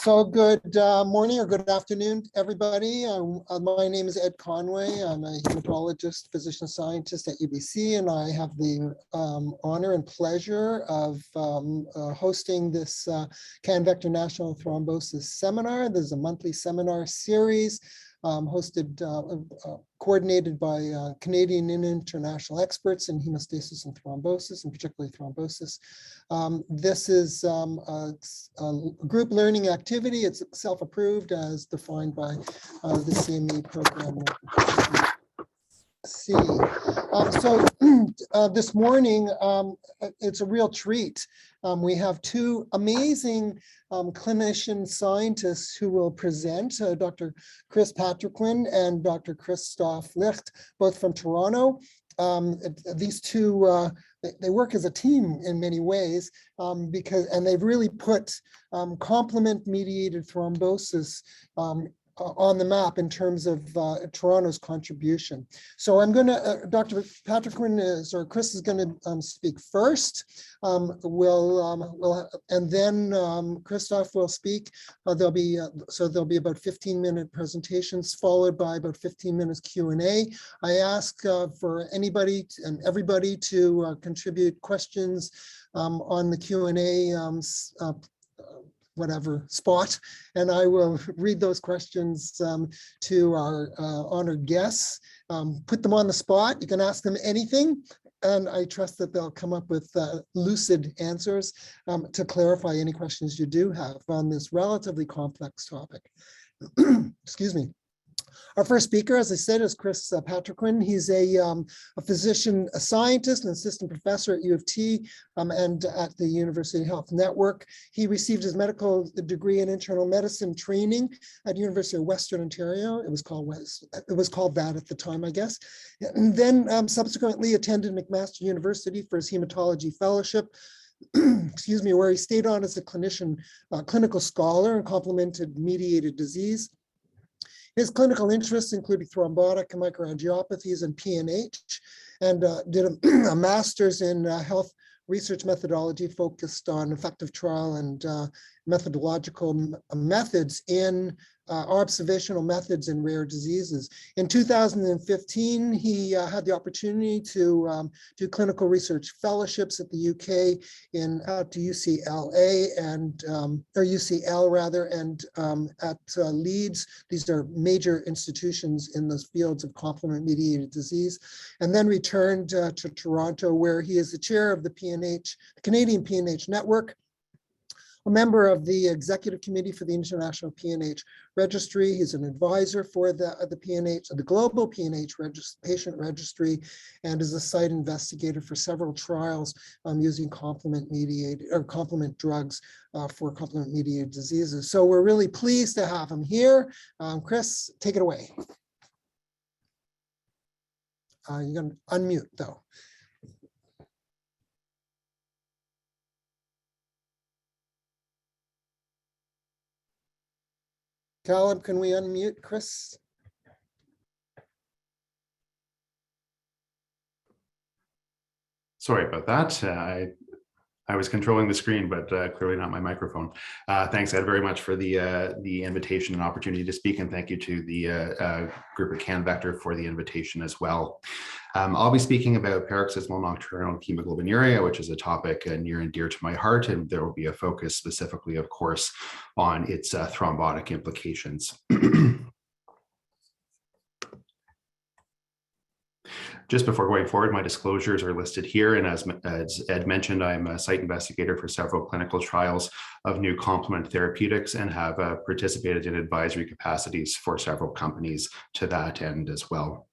So good morning or good afternoon, everybody. My name is Ed Conway. I'm a hematologist, physician scientist at UBC, and I have the honor and pleasure of hosting this CAN Vector National Thrombosis Seminar. This is a monthly seminar series coordinated by Canadian and international experts in hemostasis and thrombosis, and particularly thrombosis. This is a group learning activity. It's self-approved as defined by the CME program. This morning, it's a real treat. We have two amazing clinician scientists who will present, Dr. Chris Patriquin and Dr. Christoph Licht, both from Toronto. These two, they work as a team in many ways and they've really put complement-mediated thrombosis on the map in terms of Toronto's contribution. So I'm going to, Dr. Patriquin or Chris is going to speak first. And then Christoph will speak. There'll be about 15-minute presentations followed by about 15 minutes Q&A. I ask for anybody and everybody to contribute questions on the Q&A whatever spot, and I will read those questions to our honored guests, put them on the spot. You can ask them anything, and I trust that they'll come up with lucid answers to clarify any questions you do have on this relatively complex topic. Excuse me. Our first speaker, as I said, is Chris Patriquin. He's a physician, a scientist, and assistant professor at U of T and at the University Health Network. He received his medical degree in internal medicine training at University of Western Ontario. It was called that at the time, I guess. And then subsequently attended McMaster University for his hematology fellowship. Excuse me, where he stayed on as a clinical scholar in complement-mediated disease. His clinical interests included thrombotic microangiopathies and PNH, and did a master's in health research methodology focused on effective trial and methodological methods in observational methods in rare diseases. In 2015, he had the opportunity to do clinical research fellowships at the UK at UCLA or UCL rather, and at Leeds. These are major institutions in those fields of complement-mediated disease, and then returned to Toronto, where he is the chair of the Canadian PNH Network, a member of the executive committee for the International PNH Registry. He's an advisor for the Global PNH Patient Registry, and is a site investigator for several trials using complement-mediated or complement drugs for complement-mediated diseases. So we're really pleased to have him here. Chris, take it away. You're going to unmute though. Caleb, can we unmute Chris? Sorry about that. I was controlling the screen, but clearly not my microphone. Thanks, Ed, very much for the invitation and opportunity to speak, and thank you to the group at CAN Vector for the invitation as well. I'll be speaking about paroxysmal nocturnal hemoglobinuria, which is a topic near and dear to my heart, and there will be a focus specifically, of course, on its thrombotic implications. Just before going forward, my disclosures are listed here, and as Ed mentioned, I'm a site investigator for several clinical trials of new complement therapeutics and have participated in advisory capacities for several companies to that end as well.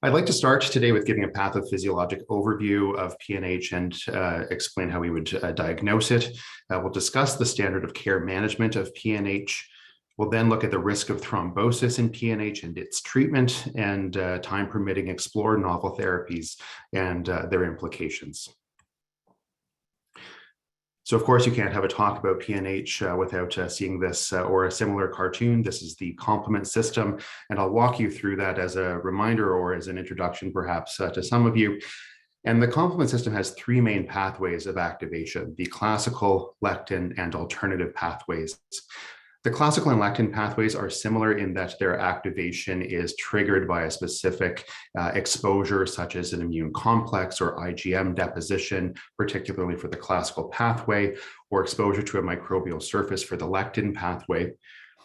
I'd like to start today with giving a pathophysiologic overview of PNH and explain how we would diagnose it. We'll discuss the standard of care management of PNH. We'll then look at the risk of thrombosis in PNH and its treatment, and time permitting, explore novel therapies and their implications. So of course, you can't have a talk about PNH without seeing this or a similar cartoon. This is the complement system, and I'll walk you through that as a reminder or as an introduction perhaps to some of you. And the complement system has three main pathways of activation: the classical, lectin, and alternative pathways. The classical and lectin pathways are similar in that their activation is triggered by a specific exposure, such as an immune complex or IgM deposition, particularly for the classical pathway, or exposure to a microbial surface for the lectin pathway.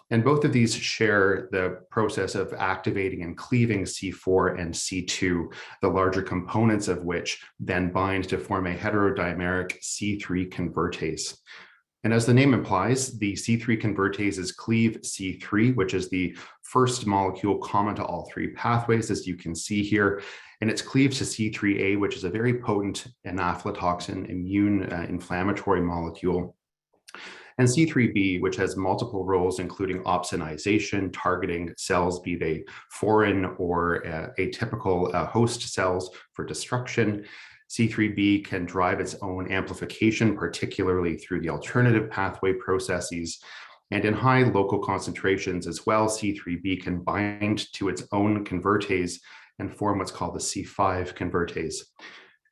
And both of these share the process of activating and cleaving C4 and C2, the larger components of which then bind to form a heterodimeric C3 convertase. And as the name implies, the C3 convertases cleave C3, which is the first molecule common to all three pathways, as you can see here. And it's cleaved to C3a, which is a very potent anaphylatoxin immune inflammatory molecule. And C3b, which has multiple roles, including opsonization, targeting cells, be they foreign or atypical host cells for destruction. C3b can drive its own amplification, particularly through the alternative pathway processes. And in high local concentrations as well, C3b can bind to its own convertase and form what's called the C5 convertase.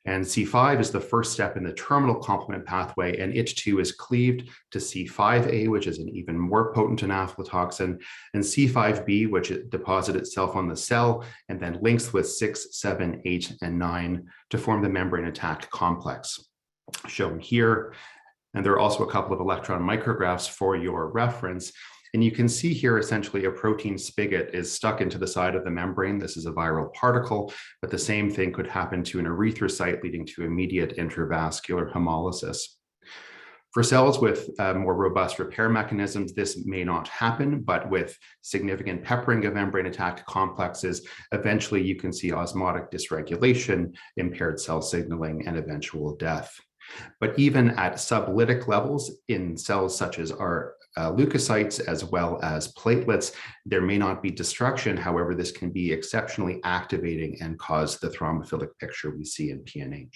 And C5 is the first step in the terminal complement pathway, and it too is cleaved to C5a, which is an even more potent anaphylatoxin, and C5b, which it deposits itself on the cell and then links with 6, 7, 8, and 9 to form the membrane attack complex, shown here. And there are also a couple of electron micrographs for your reference. And you can see here essentially a protein spigot is stuck into the side of the membrane. This is a viral particle, but the same thing could happen to an erythrocyte, leading to immediate intravascular hemolysis. For cells with more robust repair mechanisms, this may not happen, but with significant peppering of membrane attack complexes, eventually you can see osmotic dysregulation, impaired cell signaling, and eventual death. But even at sublytic levels in cells such as our leukocytes as well as platelets, there may not be destruction. However, this can be exceptionally activating and cause the thrombophilic picture we see in PNH.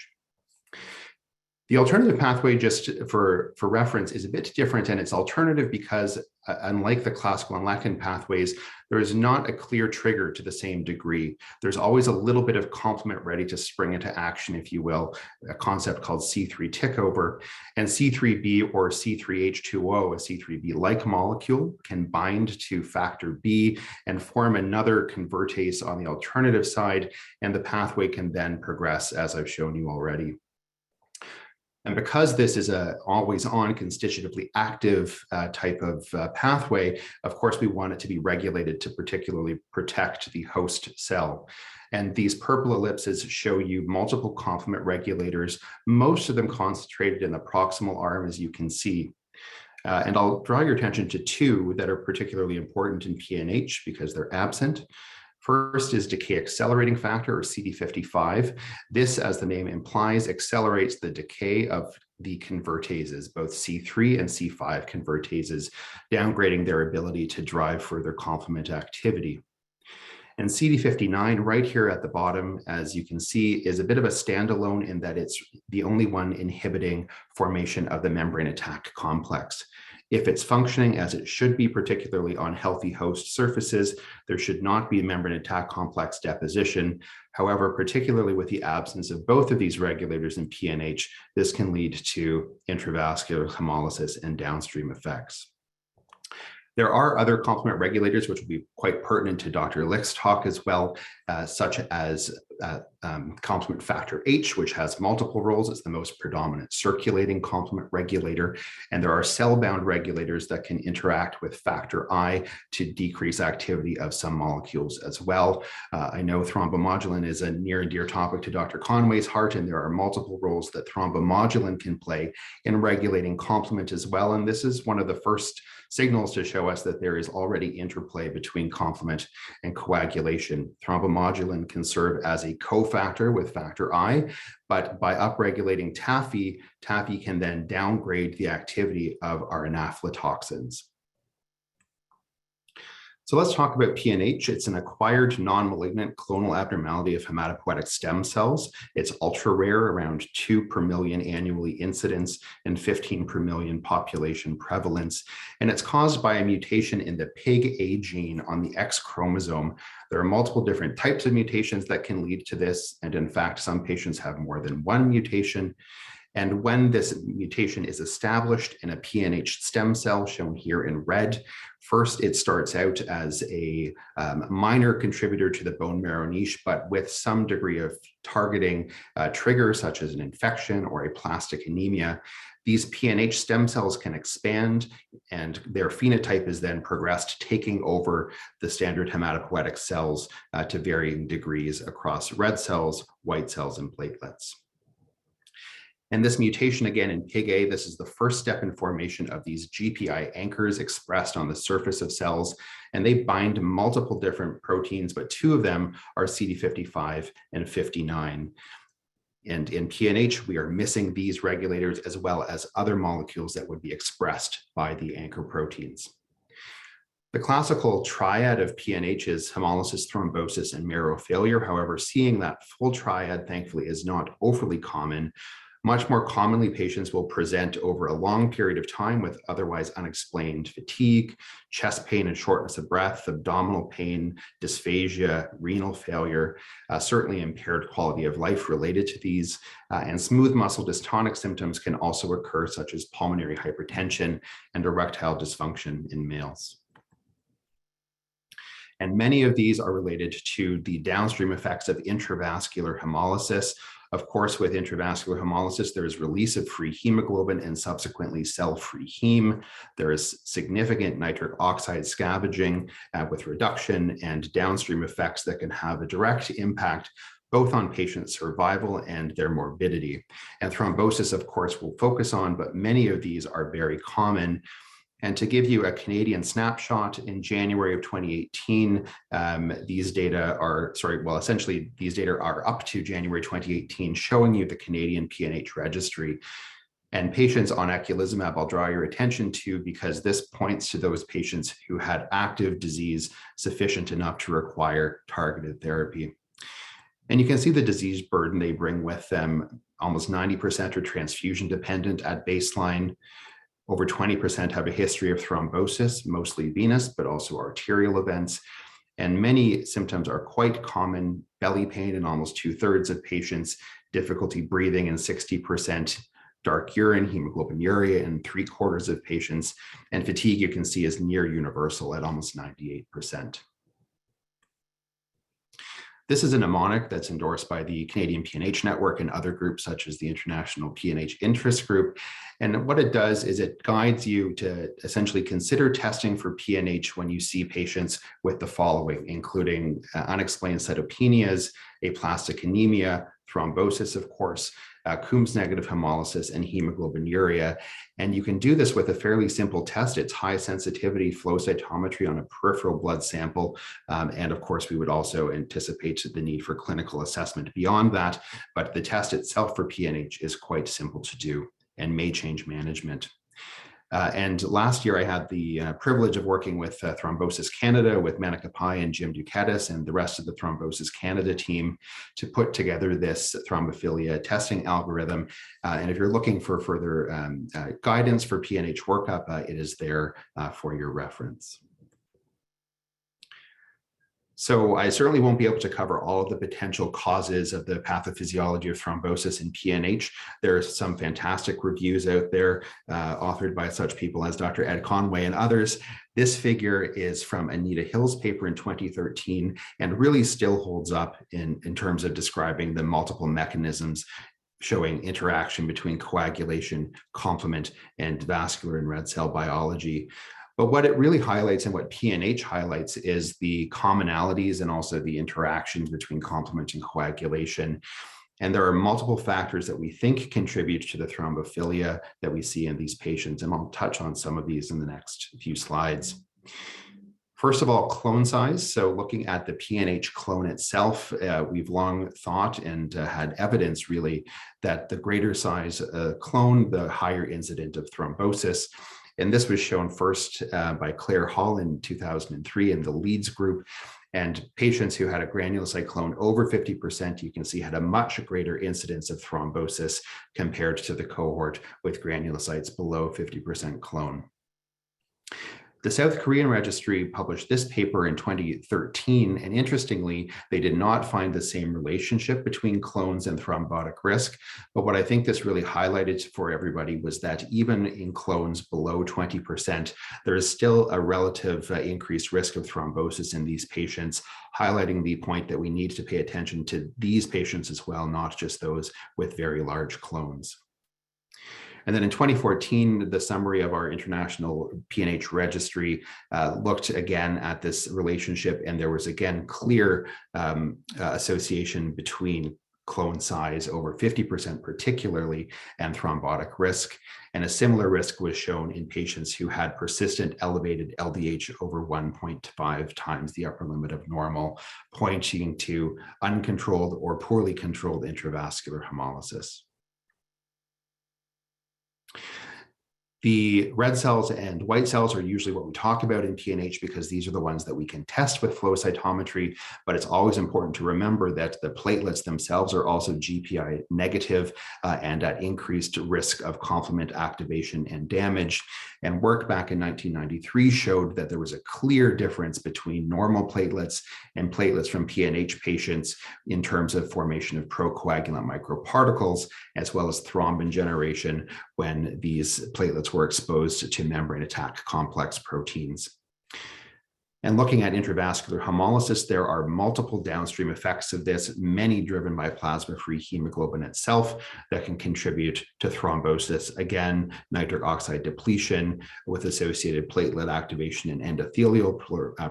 The alternative pathway, just for reference, is a bit different, and it's alternative because unlike the classical and lectin pathways, there is not a clear trigger to the same degree. There's always a little bit of complement ready to spring into action, if you will, a concept called C3 tickover. And C3b or C3H2O, a C3b-like molecule, can bind to factor B and form another convertase on the alternative side, and the pathway can then progress, as I've shown you already. And because this is a always-on constitutively active type of pathway, of course, we want it to be regulated to particularly protect the host cell. And these purple ellipses show you multiple complement regulators, most of them concentrated in the proximal arm, as you can see. And I'll draw your attention to two that are particularly important in PNH because they're absent. First is decay accelerating factor, or CD55. This, as the name implies, accelerates the decay of the convertases, both C3 and C5 convertases, downgrading their ability to drive further complement activity. And CD59 right here at the bottom, as you can see, is a bit of a standalone in that it's the only one inhibiting formation of the membrane attack complex. If it's functioning as it should be, particularly on healthy host surfaces, there should not be membrane attack complex deposition. However, particularly with the absence of both of these regulators in PNH, this can lead to intravascular hemolysis and downstream effects. There are other complement regulators which will be quite pertinent to Dr. Licht's talk as well, such as complement factor H, which has multiple roles. It's the most predominant circulating complement regulator. And there are cell-bound regulators that can interact with factor I to decrease activity of some molecules as well. I know thrombomodulin is a near and dear topic to Dr. Conway's heart, and there are multiple roles that thrombomodulin can play in regulating complement as well. And this is one of the first signals to show us that there is already interplay between complement and coagulation. Thrombomodulin can serve as a cofactor with factor I, but by upregulating TAFI, TAFI can then downgrade the activity of our anaphylatoxins. So let's talk about PNH. It's an acquired non-malignant clonal abnormality of hematopoietic stem cells. It's ultra rare, around 2 per million annually incidence and 15 per million population prevalence. And it's caused by a mutation in the PIG-A gene on the X chromosome. There are multiple different types of mutations that can lead to this. And in fact, some patients have more than one mutation. And when this mutation is established in a PNH stem cell, shown here in red, first it starts out as a minor contributor to the bone marrow niche, but with some degree of targeting trigger, such as an infection or a plastic anemia. These PNH stem cells can expand, and their phenotype is then progressed, taking over the standard hematopoietic cells to varying degrees across red cells, white cells, and platelets. And this mutation, again, in PIG-A, this is the first step in formation of these GPI anchors expressed on the surface of cells, and they bind multiple different proteins, but two of them are CD55 and 59. And in PNH, we are missing these regulators as well as other molecules that would be expressed by the anchor proteins. The classical triad of PNH is hemolysis, thrombosis, and marrow failure. However, seeing that full triad, thankfully, is not overly common. Much more commonly, patients will present over a long period of time with otherwise unexplained fatigue, chest pain and shortness of breath, abdominal pain, dysphagia, renal failure, certainly impaired quality of life related to these, and smooth muscle dystonic symptoms can also occur, such as pulmonary hypertension and erectile dysfunction in males. And many of these are related to the downstream effects of intravascular hemolysis. Of course, with intravascular hemolysis, there is release of free hemoglobin and subsequently cell-free heme. There is significant nitric oxide scavenging with reduction and downstream effects that can have a direct impact both on patient survival and their morbidity. And thrombosis, of course, we'll focus on, but many of these are very common. And to give you a Canadian snapshot, in January of 2018, these data are, essentially these data are up to January 2018, showing you the Canadian PNH registry. And patients on eculizumab, I'll draw your attention to, because this points to those patients who had active disease sufficient enough to require targeted therapy. And you can see the disease burden they bring with them. Almost 90% are transfusion dependent at baseline. Over 20% have a history of thrombosis, mostly venous, but also arterial events. And many symptoms are quite common: belly pain in almost 2/3 of patients, difficulty breathing in 60%, dark urine, hemoglobinuria in 3/4 of patients, and fatigue, you can see, is near universal at almost 98%. This is a mnemonic that's endorsed by the Canadian PNH Network and other groups such as the International PNH Interest Group. And what it does is it guides you to essentially consider testing for PNH when you see patients with the following, including unexplained cytopenias, aplastic anemia, thrombosis, of course, Coombs negative hemolysis, and hemoglobinuria. And you can do this with a fairly simple test. It's high sensitivity flow cytometry on a peripheral blood sample. And of course, we would also anticipate the need for clinical assessment beyond that. But the test itself for PNH is quite simple to do and may change management. And last year, I had the privilege of working with Thrombosis Canada, with Menaka Pai and Jim Duquetis and the rest of the Thrombosis Canada team to put together this thrombophilia testing algorithm. And if you're looking for further guidance for PNH workup, it is there for your reference. So I certainly won't be able to cover all of the potential causes of the pathophysiology of thrombosis in PNH. There are some fantastic reviews out there authored by such people as Dr. Ed Conway and others. This figure is from Anita Hill's paper in 2013 and really still holds up in terms of describing the multiple mechanisms showing interaction between coagulation, complement, and vascular and red cell biology. But what it really highlights and what PNH highlights is the commonalities and also the interactions between complement and coagulation. And there are multiple factors that we think contribute to the thrombophilia that we see in these patients. And I'll touch on some of these in the next few slides. First of all, clone size. So looking at the PNH clone itself, we've long thought and had evidence really that the greater size clone, the higher incident of thrombosis. And this was shown first by Claire Hall in 2003 in the Leeds group. And patients who had a granulocyte clone over 50%, you can see, had a much greater incidence of thrombosis compared to the cohort with granulocytes below 50% clone. The South Korean registry published this paper in 2013, and interestingly, they did not find the same relationship between clones and thrombotic risk. But what I think this really highlighted for everybody was that even in clones below 20%, there is still a relative increased risk of thrombosis in these patients, highlighting the point that we need to pay attention to these patients as well, not just those with very large clones. And then in 2014, the summary of our international PNH registry looked again at this relationship, and there was again clear association between clone size over 50% particularly and thrombotic risk. And a similar risk was shown in patients who had persistent elevated LDH over 1.5 times the upper limit of normal, pointing to uncontrolled or poorly controlled intravascular hemolysis. The red cells and white cells are usually what we talk about in PNH because these are the ones that we can test with flow cytometry, but it's always important to remember that the platelets themselves are also GPI negative and at increased risk of complement activation and damage. And work back in 1993 showed that there was a clear difference between normal platelets and platelets from PNH patients in terms of formation of procoagulant microparticles, as well as thrombin generation when these platelets were exposed to membrane attack complex proteins. And looking at intravascular hemolysis, there are multiple downstream effects of this, many driven by plasma-free hemoglobin itself that can contribute to thrombosis. Again, nitric oxide depletion with associated platelet activation and endothelial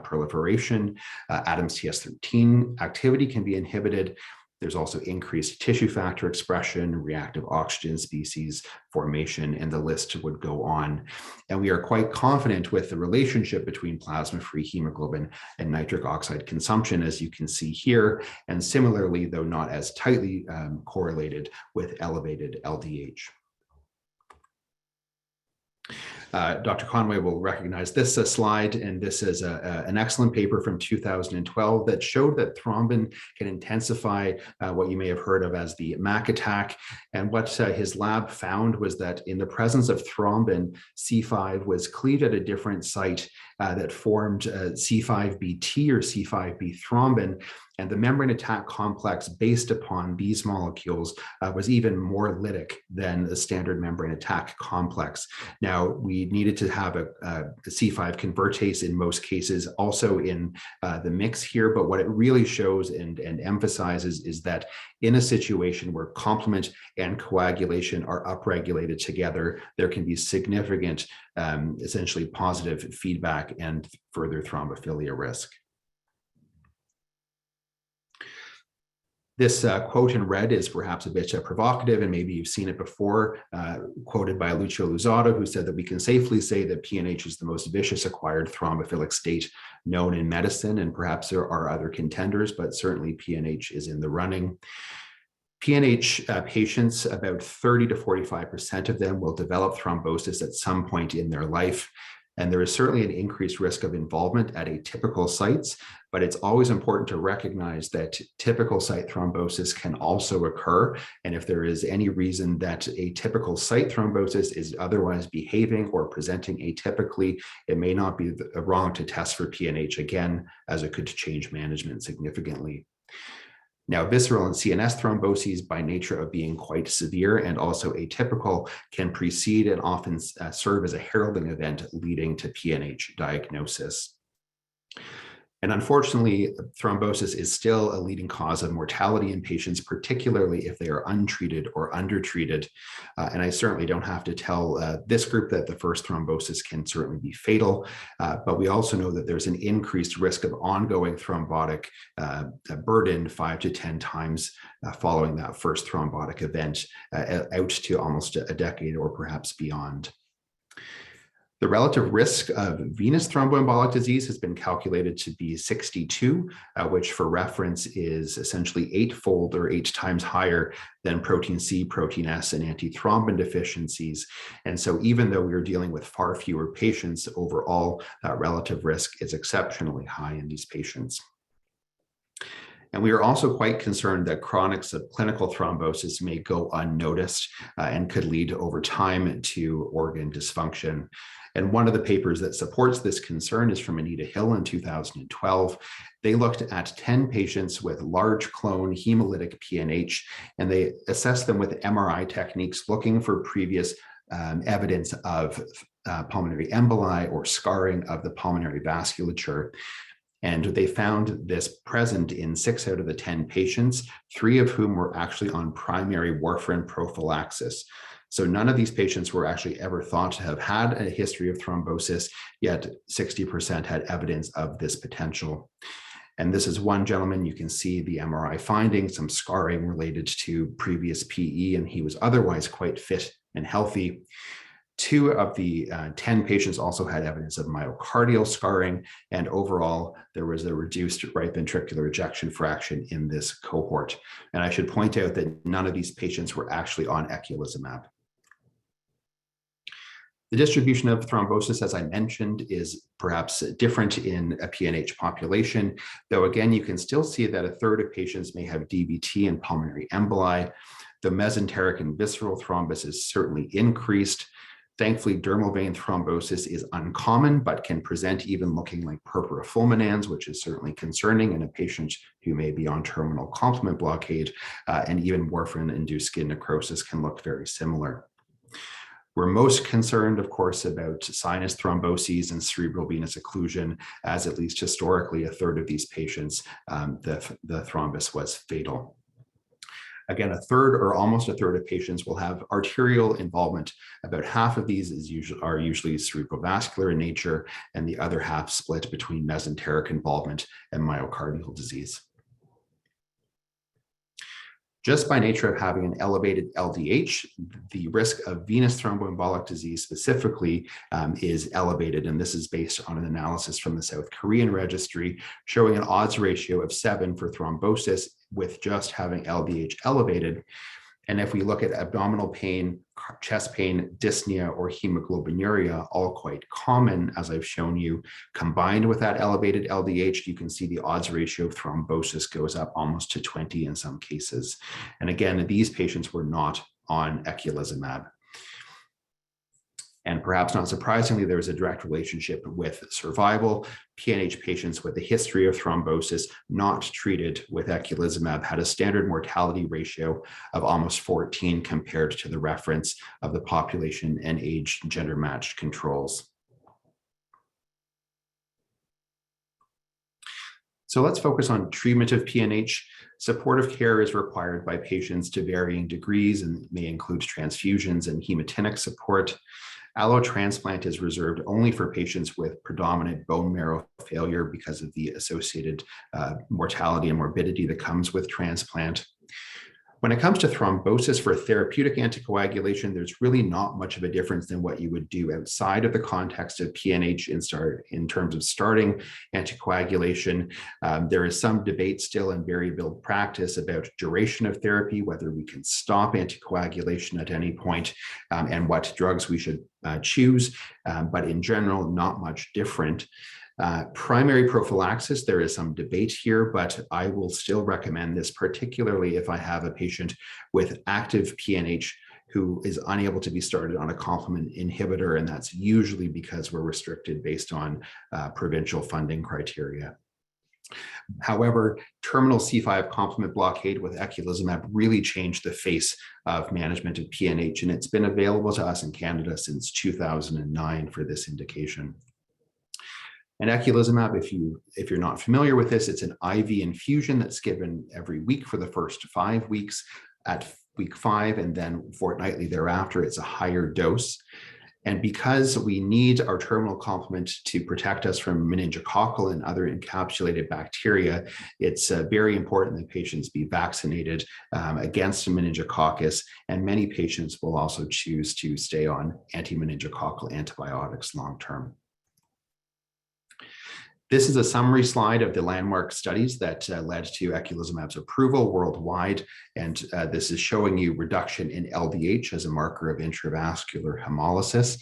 proliferation. Adams TS13 activity can be inhibited. There's also increased tissue factor expression, reactive oxygen species formation, and the list would go on. And we are quite confident with the relationship between plasma-free hemoglobin and nitric oxide consumption, as you can see here, and similarly, though not as tightly correlated, with elevated LDH. Dr. Conway will recognize this slide, and this is an excellent paper from 2012 that showed that thrombin can intensify what you may have heard of as the MAC attack. And what his lab found was that in the presence of thrombin, C5 was cleaved at a different site that formed C5bt or C5b thrombin. And the membrane attack complex based upon these molecules was even more lytic than the standard membrane attack complex. Now, we needed to have a C5 convertase in most cases also in the mix here, but what it really shows and emphasizes is that in a situation where complement and coagulation are upregulated together, there can be significant, essentially positive feedback and further thrombophilia risk. This quote in red is perhaps a bit provocative, and maybe you've seen it before, quoted by Lucio Luzzatto, who said that we can safely say that PNH is the most vicious acquired thrombophilic state known in medicine, and perhaps there are other contenders, but certainly PNH is in the running. PNH patients, about 30 to 45% of them will develop thrombosis at some point in their life. And there is certainly an increased risk of involvement at atypical sites, but it's always important to recognize that typical site thrombosis can also occur. And if there is any reason that atypical site thrombosis is otherwise behaving or presenting atypically, it may not be wrong to test for PNH again, as it could change management significantly. Now, visceral and CNS thromboses, by nature of being quite severe and also atypical, can precede and often serve as a heralding event leading to PNH diagnosis. And unfortunately, thrombosis is still a leading cause of mortality in patients, particularly if they are untreated or undertreated. And I certainly don't have to tell this group that the first thrombosis can certainly be fatal, but we also know that there's an increased risk of ongoing thrombotic burden 5 to 10 times following that first thrombotic event out to almost a decade or perhaps beyond. The relative risk of venous thromboembolic disease has been calculated to be 62, which for reference is essentially 8-fold or 8 times higher than protein C, protein S, and antithrombin deficiencies. And so even though we are dealing with far fewer patients, overall, that relative risk is exceptionally high in these patients. And we are also quite concerned that chronic subclinical thrombosis may go unnoticed and could lead over time to organ dysfunction. And one of the papers that supports this concern is from Anita Hill in 2012. They looked at 10 patients with large clone hemolytic PNH, and they assessed them with MRI techniques looking for previous evidence of pulmonary emboli or scarring of the pulmonary vasculature. And they found this present in 6 out of the 10 patients, 3 of whom were actually on primary warfarin prophylaxis. So none of these patients were actually ever thought to have had a history of thrombosis, yet 60% had evidence of this potential. And this is one gentleman, you can see the MRI findings, some scarring related to previous PE, and he was otherwise quite fit and healthy. 2 of the 10 patients also had evidence of myocardial scarring, and overall, there was a reduced right ventricular ejection fraction in this cohort. And I should point out that none of these patients were actually on eculizumab. The distribution of thrombosis, as I mentioned, is perhaps different in a PNH population, though again, you can still see that 1/3 of patients may have DVT and pulmonary emboli. The mesenteric and visceral thrombus is certainly increased. Thankfully, dermal vein thrombosis is uncommon, but can present even looking like purpura fulminans, which is certainly concerning in a patient who may be on terminal complement blockade, and even warfarin-induced skin necrosis can look very similar. We're most concerned, of course, about sinus thromboses and cerebral venous occlusion, as at least historically 1/3 of these patients, the thrombus was fatal. Again, 1/3 or almost 1/3 of patients will have arterial involvement. About half of these are usually cerebrovascular in nature, and the other half split between mesenteric involvement and myocardial disease. Just by nature of having an elevated LDH, the risk of venous thromboembolic disease specifically is elevated. And this is based on an analysis from the South Korean registry showing an odds ratio of 7 for thrombosis with just having LDH elevated. And if we look at abdominal pain, chest pain, dyspnea, or hemoglobinuria, all quite common, as I've shown you, combined with that elevated LDH, you can see the odds ratio of thrombosis goes up almost to 20 in some cases. And again, these patients were not on eculizumab. And perhaps not surprisingly, there was a direct relationship with survival. PNH patients with a history of thrombosis not treated with eculizumab had a standard mortality ratio of almost 14 compared to the reference of the population and age gender matched controls. So let's focus on treatment of PNH. Supportive care is required by patients to varying degrees and may include transfusions and hematinic support. Allotransplant is reserved only for patients with predominant bone marrow failure because of the associated mortality and morbidity that comes with transplant. When it comes to thrombosis for therapeutic anticoagulation, there's really not much of a difference than what you would do outside of the context of PNH in terms of starting anticoagulation. There is some debate still in variable practice about duration of therapy, whether we can stop anticoagulation at any point, and what drugs we should choose, but in general, not much different. Primary prophylaxis, there is some debate here, but I will still recommend this, particularly if I have a patient with active PNH who is unable to be started on a complement inhibitor, and that's usually because we're restricted based on provincial funding criteria. However, terminal C5 complement blockade with eculizumab really changed the face of management of PNH, and it's been available to us in Canada since 2009 for this indication. And eculizumab, if you're not familiar with this, it's an IV infusion that's given every week for the first 5 weeks. At week 5 and then fortnightly thereafter, it's a higher dose. And because we need our terminal complement to protect us from meningococcal and other encapsulated bacteria, it's very important that patients be vaccinated against meningococcus, and many patients will also choose to stay on anti-meningococcal antibiotics long-term. This is a summary slide of the landmark studies that led to eculizumab's approval worldwide, and this is showing you reduction in LDH as a marker of intravascular hemolysis.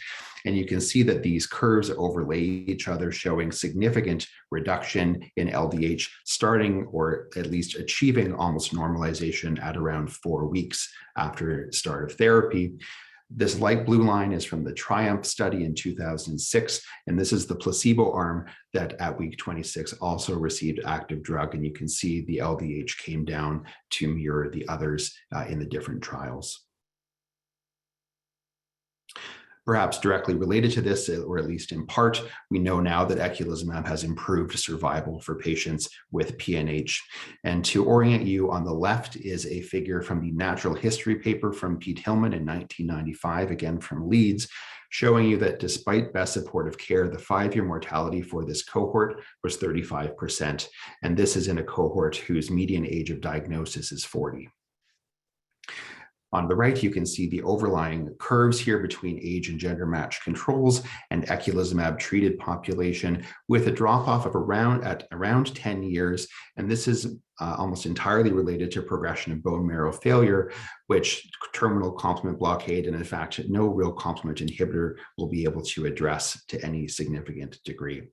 And you can see that these curves overlay each other, showing significant reduction in LDH, starting or at least achieving almost normalization at around 4 weeks after start of therapy. This light blue line is from the TRIUMPH study in 2006, and this is the placebo arm that at week 26 also received active drug, and you can see the LDH came down to mirror the others in the different trials. Perhaps directly related to this, or at least in part, we know now that eculizumab has improved survival for patients with PNH. And to orient you, on the left is a figure from the natural history paper from Pete Hillman in 1995, again from Leeds, showing you that despite best supportive care, the 5-year mortality for this cohort was 35%. And this is in a cohort whose median age of diagnosis is 40. On the right, you can see the overlying curves here between age and gender matched controls and eculizumab treated population, with a drop off of around 10 years. And this is almost entirely related to progression of bone marrow failure, which terminal complement blockade, and in fact, no real complement inhibitor will be able to address to any significant degree.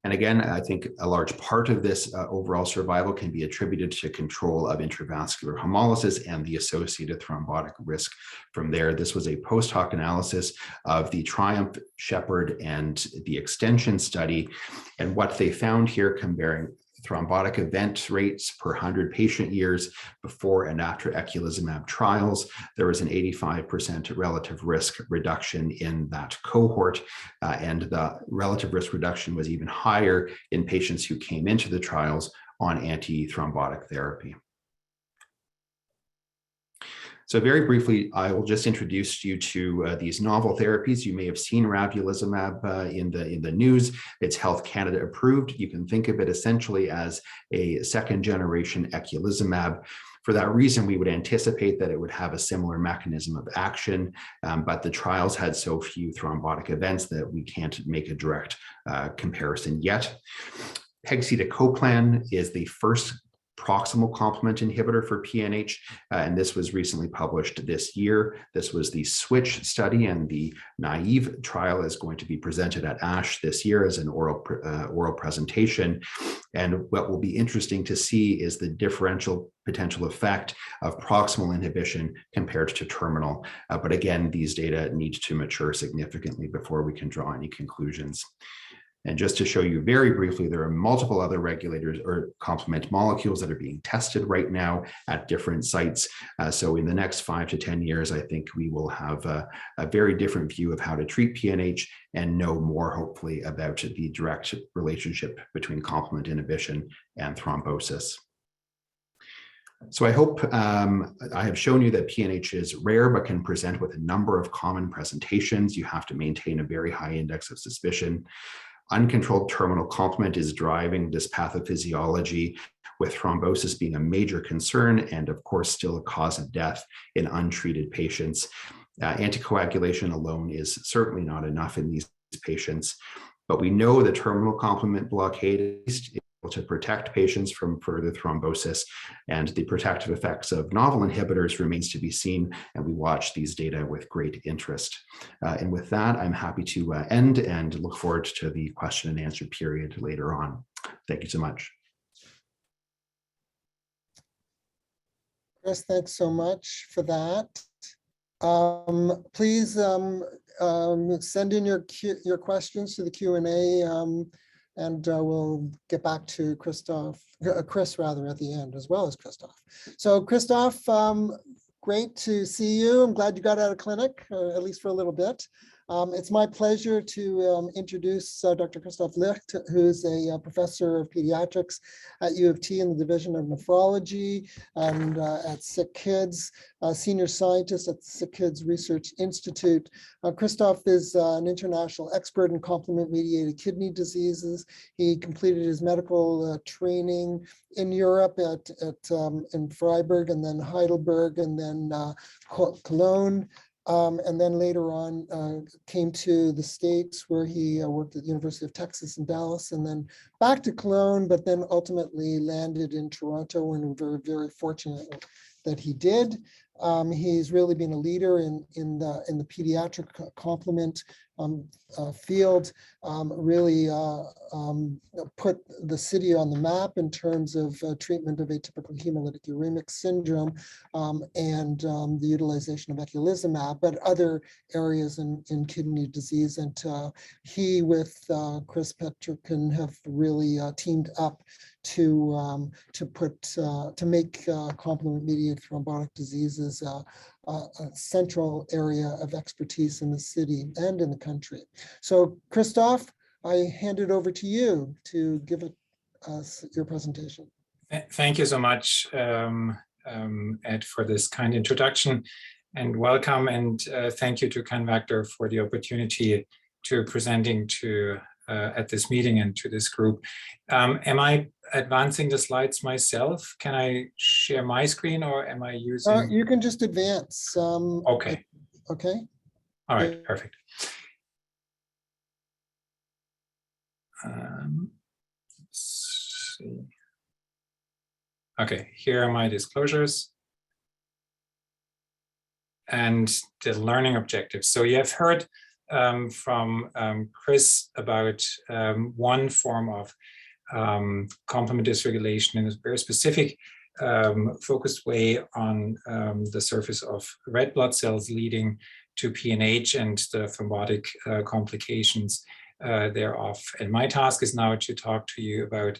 And again, I think a large part of this overall survival can be attributed to control of intravascular hemolysis and the associated thrombotic risk from there. This was a post hoc analysis of the TRIUMPH, SHEPHERD, and the extension study. And what they found here, comparing thrombotic event rates per 100 patient years before and after eculizumab trials, there was an 85% relative risk reduction in that cohort, and the relative risk reduction was even higher in patients who came into the trials on anti-thrombotic therapy. So very briefly, I will just introduce you to these novel therapies. You may have seen ravulizumab in the news. It's Health Canada approved. You can think of it essentially as a second generation eculizumab. For that reason, we would anticipate that it would have a similar mechanism of action, but the trials had so few thrombotic events that we can't make a direct comparison yet. Pegcetacoplan is the first proximal complement inhibitor for PNH, and this was recently published this year. This was the SWITCH study, and the naive trial is going to be presented at ASH this year as an oral presentation. And what will be interesting to see is the differential potential effect of proximal inhibition compared to terminal. But again, these data need to mature significantly before we can draw any conclusions. And just to show you very briefly, there are multiple other regulators or complement molecules that are being tested right now at different sites. So in the next 5 to 10 years, I think we will have a very different view of how to treat PNH and know more, hopefully, about the direct relationship between complement inhibition and thrombosis. So I hope I have shown you that PNH is rare, but can present with a number of common presentations. You have to maintain a very high index of suspicion. Uncontrolled terminal complement is driving this pathophysiology, with thrombosis being a major concern and, of course, still a cause of death in untreated patients. Anticoagulation alone is certainly not enough in these patients, but we know that terminal complement blockade is able to protect patients from further thrombosis, and the protective effects of novel inhibitors remains to be seen, and we watch these data with great interest. And with that, I'm happy to end and look forward to the question and answer period later on. Thank you so much. Chris, thanks so much for that. Please send in your questions to the Q&A, and we'll get back to Chris rather at the end, as well as Christoph. So Christoph, great to see you. I'm glad you got out of clinic, at least for a little bit. It's my pleasure to introduce Dr. Christoph Licht, who's a professor of pediatrics at U of T in the Division of Nephrology and at Sick Kids, senior scientist at the Sick Kids Research Institute. Christoph is an international expert in complement-mediated kidney diseases. He completed his medical training in Europe in Freiburg and then Heidelberg and then Cologne. And then later on came to the States where he worked at the University of Texas in Dallas and then back to Cologne, but then ultimately landed in Toronto, and we're very, very fortunate that he did. He's really been a leader in the pediatric complement field, really put the city on the map in terms of treatment of atypical hemolytic uremic syndrome and the utilization of eculizumab, but other areas in kidney disease. And he with Chris Petrikin have really teamed up to make complement-mediated thrombotic diseases a central area of expertise in the city and in the country. So Christoph, I hand it over to you to give us your presentation. Thank you so much, Ed, for this kind introduction, and welcome, and thank you to CanVector for the opportunity to presenting to at this meeting and to this group. Am I advancing the slides myself? Can I share my screen, or am I using? You can just advance. Okay. Okay. All right, perfect. Let's see. Okay, here are my disclosures and the learning objectives. So you have heard from Chris about one form of complement dysregulation in a very specific focused way on the surface of red blood cells leading to PNH and the thrombotic complications thereof. And my task is now to talk to you about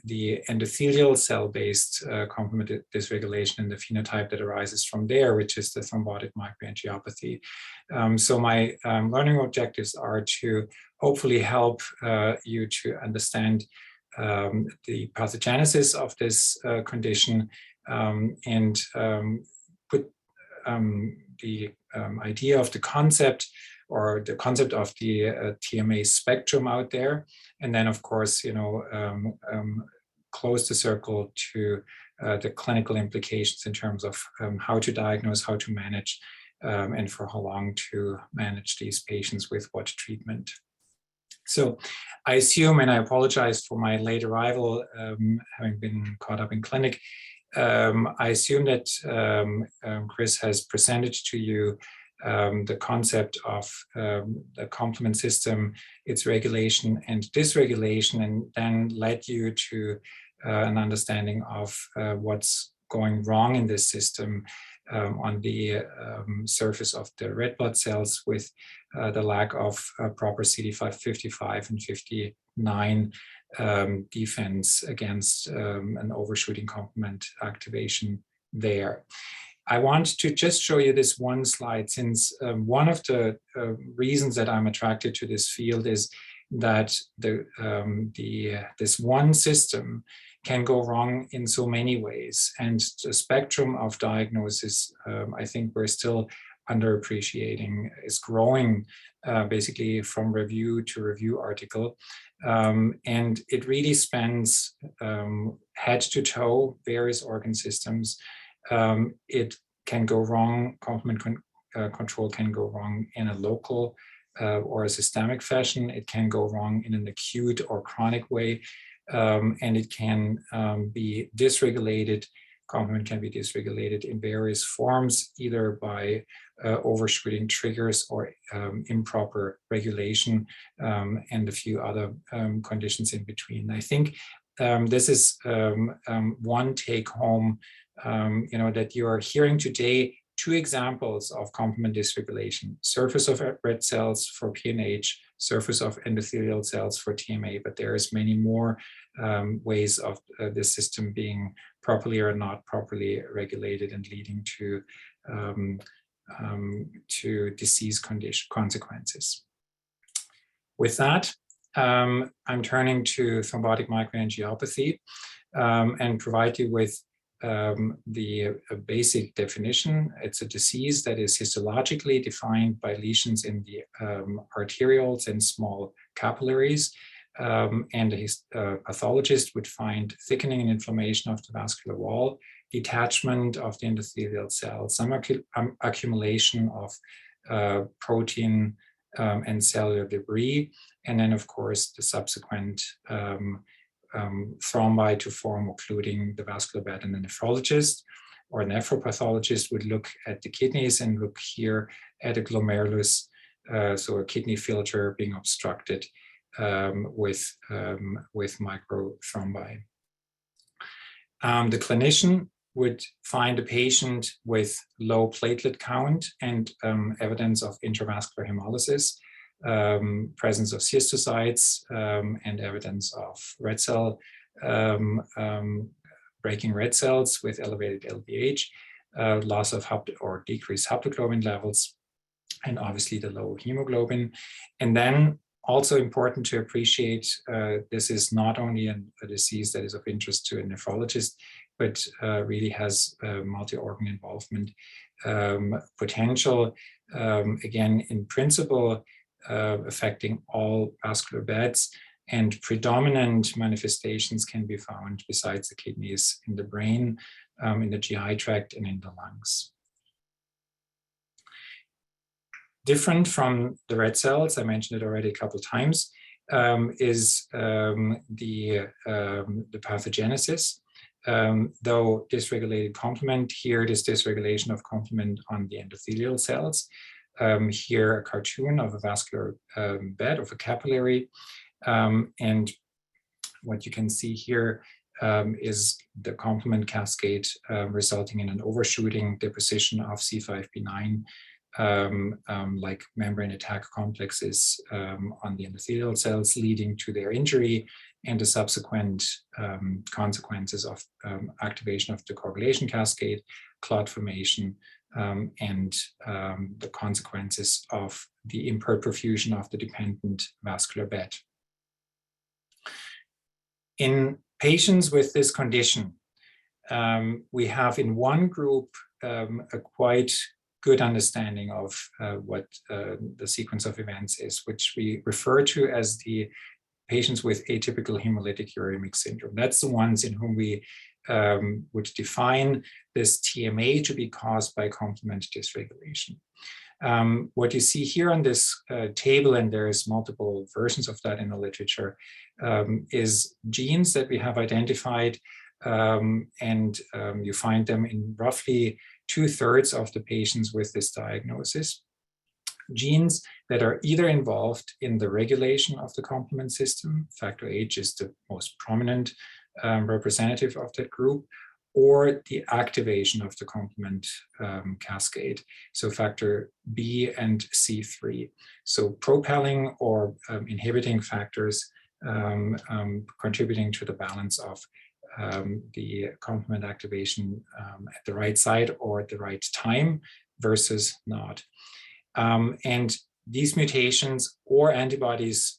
the endothelial cell-based complement dysregulation and the phenotype that arises from there, which is the thrombotic microangiopathy. So my learning objectives are to hopefully help you to understand the pathogenesis of this condition and put the idea of the concept or the concept of the TMA spectrum out there. And then, of course, close the circle to the clinical implications in terms of how to diagnose, how to manage, and for how long to manage these patients with what treatment. So I assume, and I apologize for my late arrival, having been caught up in clinic, I assume that Chris has presented to you the concept of the complement system, its regulation and dysregulation, and then led you to an understanding of what's going wrong in this system on the surface of the red blood cells with the lack of proper CD55 and 59 defense against an overshooting complement activation there. I want to just show you this one slide, since one of the reasons that I'm attracted to this field is that this one system can go wrong in so many ways. And the spectrum of diagnosis, I think we're still underappreciating, is growing basically from review to review article. And it really spans head to toe, various organ systems. It can go wrong, complement control can go wrong in a local or a systemic fashion. It can go wrong in an acute or chronic way, and it can be dysregulated. Complement can be dysregulated in various forms, either by overshooting triggers or improper regulation, and a few other conditions in between. I think this is one take home, that you are hearing today, two examples of complement dysregulation: surface of red cells for PNH, surface of endothelial cells for TMA, but there is many more ways of this system being properly or not properly regulated and leading to to disease consequences. With that, I'm turning to thrombotic microangiopathy and provide you with the basic definition. It's a disease that is histologically defined by lesions in the arterioles and small capillaries. And a pathologist would find thickening and inflammation of the vascular wall, detachment of the endothelial cells, some accumulation of protein and cellular debris, and then, of course, the subsequent thrombi to form occluding the vascular bed. And the nephrologist or nephropathologist would look at the kidneys and look here at a glomerulus, so a kidney filter being obstructed with microthrombi. The clinician would find a patient with low platelet count and evidence of intravascular hemolysis, presence of cystocytes, and evidence of red cell, breaking red cells with elevated LDH, loss of or decreased haptoglobin levels, and obviously the low hemoglobin. And then also important to appreciate, this is not only a disease that is of interest to a nephrologist, but really has multi-organ involvement potential. Again, in principle, affecting all vascular beds, and predominant manifestations can be found besides the kidneys in the brain, in the GI tract, and in the lungs. Different from the red cells, I mentioned it already a couple of times, is the pathogenesis. Though dysregulated complement, here it is dysregulation of complement on the endothelial cells. Here a cartoon of a vascular bed of a capillary. And what you can see here is the complement cascade resulting in an overshooting deposition of C5b9 like membrane attack complexes on the endothelial cells, leading to their injury and the subsequent consequences of activation of the coagulation cascade, clot formation, and the consequences of the impaired perfusion of the dependent vascular bed. In patients with this condition, we have in one group a quite good understanding of what the sequence of events is, which we refer to as the patients with atypical hemolytic uremic syndrome. That's the ones in whom we would define this TMA to be caused by complement dysregulation. What you see here on this table, and there's multiple versions of that in the literature, is genes that we have identified, and you find them in roughly 2/3 of the patients with this diagnosis. Genes that are either involved in the regulation of the complement system, factor H is the most prominent representative of that group, or the activation of the complement cascade, so factor B and C3. So propelling or inhibiting factors contributing to the balance of the complement activation at the right side or at the right time versus not. And these mutations or antibodies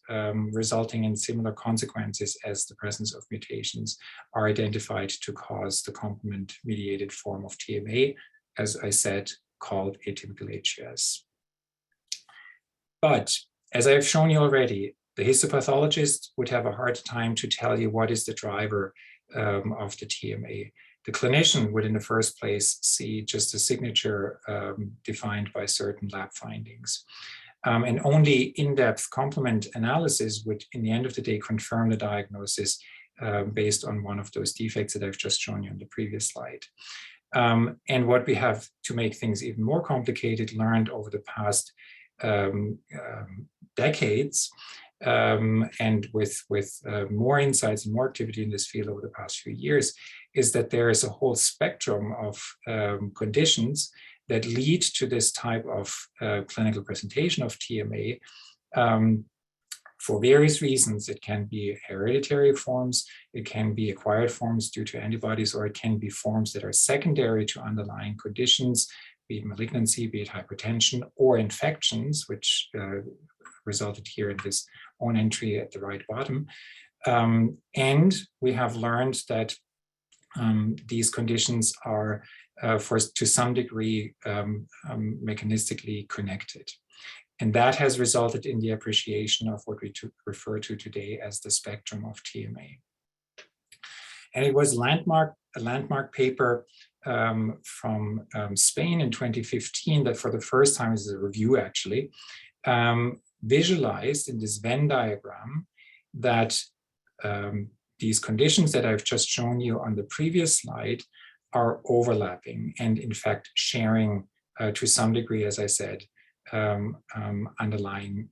resulting in similar consequences as the presence of mutations are identified to cause the complement-mediated form of TMA, as I said, called atypical HUS. But as I've shown you already, the histopathologist would have a hard time to tell you what is the driver of the TMA. The clinician would in the first place see just a signature defined by certain lab findings. And only in-depth complement analysis would, in the end of the day, confirm the diagnosis based on one of those defects that I've just shown you on the previous slide. And what we have, to make things even more complicated, learned over the past decades, and with more insights and more activity in this field over the past few years, is that there is a whole spectrum of conditions that lead to this type of clinical presentation of TMA for various reasons. It can be hereditary forms, it can be acquired forms due to antibodies, or it can be forms that are secondary to underlying conditions be it malignancy, be it hypertension, or infections, which resulted here in this own entry at the right bottom. And we have learned that these conditions are, to some degree, mechanistically connected. And that has resulted in the appreciation of what we refer to today as the spectrum of TMA. And it was a landmark paper from Spain in 2015 that for the first time, as a review actually, visualized in this Venn diagram that these conditions that I've just shown you on the previous slide are overlapping and in fact sharing to some degree, as I said, underlying